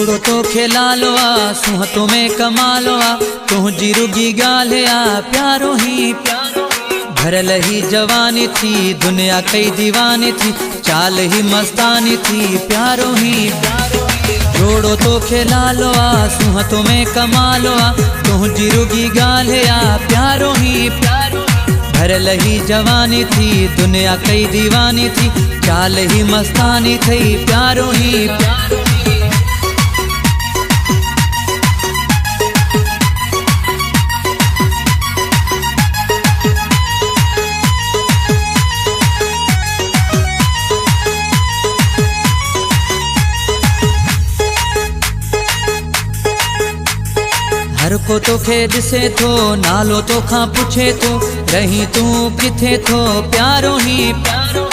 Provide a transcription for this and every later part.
जोड़ो तो खेलालो आ सुहतो में कमालो आ तुझी रुगी गाले आ प्यारो ही प्यारो भरल ही जवानी थी दुनिया कई दीवानी थी चाल ही मस्तानी थी प्यारो ही प्यारो जोड़ो तो खेलालो आ सुहतो में कमालो आ तुझी रुगी गाले आ प्यारो ही प्यारो भरल ही जवानी थी दुनिया कई दीवानी थी चाल ही मस्तानी थी प्यारो ही प्यारो हर को तोखे ॾिसे थो नालो तोखां पुछे थो रही तू किथे थो प्यारो ही प्यारो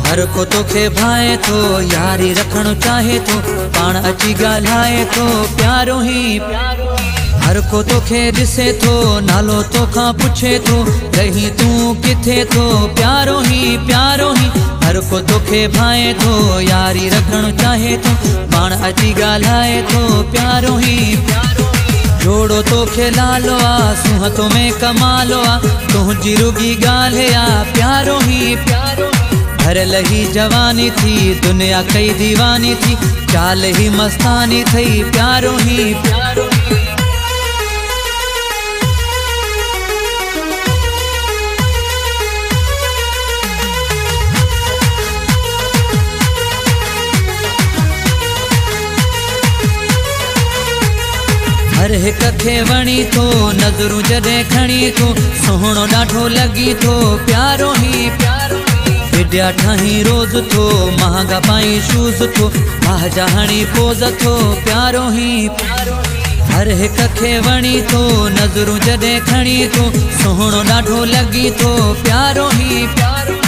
हर को तोखे भाए थो यारी रखण चाहे थो पाण अची ॻाल्हाए थो प्यारो ही प्यारो हर को तोखे ॾिसे थो नालो तोखां पुछे थो रही तू किथे थो प्यारो ही हर को तोखे भाए थो यारी रखण चाहे थो पाण अची ॻाल्हाए थो प्यारो ही प्यारो जोड़ो तो खेलालो आ सुहतो में कमालो आ तुझी रुगी गाले आ प्यारो ही प्यारो भरल ही जवानी थी दुनिया कई दीवानी थी चाल ही मस्तानी थी प्यारो ही प्यारो हर हिक खे वणी थो नज़रूं जॾहिं खणी थो सुहिणो ॾाढो लॻी थो प्यारो ही प्यारो विद्या ठाही रोज़ थो महांगा पाई शूज़ थो भाजा हणी पोज़ थो प्यारो ही प्यारो हर हिक खे वणी थो नज़रूं जॾहिं खणी थो सुहिणो ॾाढो लॻी थो प्यारो ही प्यारो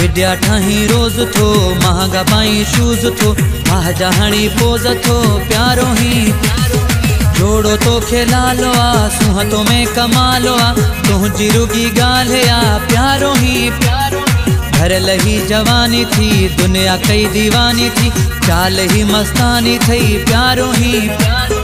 विद्या ठाही रोज़ थो महांगा पाई शूज़ थो भाजा हणी पोज़ थो प्यारो ही प्यारो जोड़ो तो खेलालो आ सुहतो में कमालो आ तुझी रुगी गाले आ प्यारो ही प्यारो भरल ही जवानी थी दुनिया कई दीवानी थी चाल ही मस्तानी थी प्यारो ही प्यारो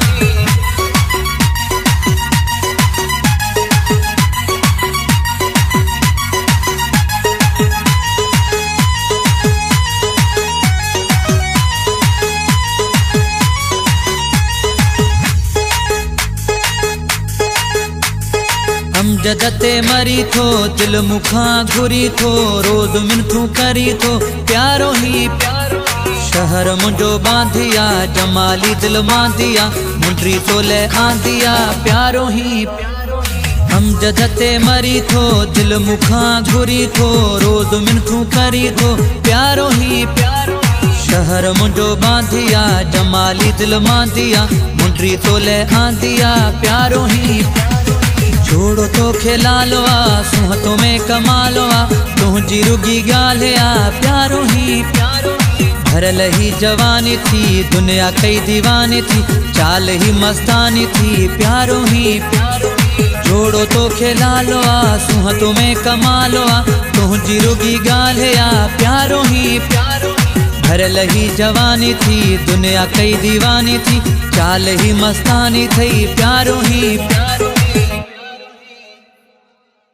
जदते मरी थो दिल मुखां घुरी थो रोज़ मिनथू करी थो प्यारो ही प्यारो शहर मुंहिंजो बांधिया जमाली दिल मांदिया मुंडी तोले आंदिया प्यारो ही प्यारो हम जदते मरी थो दिल मुखां घुरी थो रोज़ मिनथू करी थो प्यारो ही प्यारो शहर मुंहिंजो बांधिया जमाली दिल मांदिया मुंडी तोले आंदिया प्यारो ही जोड़ो तो खेलालो आ सुहतो में कमालो आ तुझी रुगी गाले आ प्यारो ही प्यारो भरल ही जवानी थी दुनिया कई दीवानी थी चाल ही मस्तानी थी प्यारो ही प्यारो जोड़ो तो खेलालो आ सुहतो में कमालो आ तुझी रुगी गाले आ प्यारो ही प्यारो भरल ही जवानी थी दुनिया कई दीवानी थी चाल ही मस्तानी थी प्यारो ही प्यारो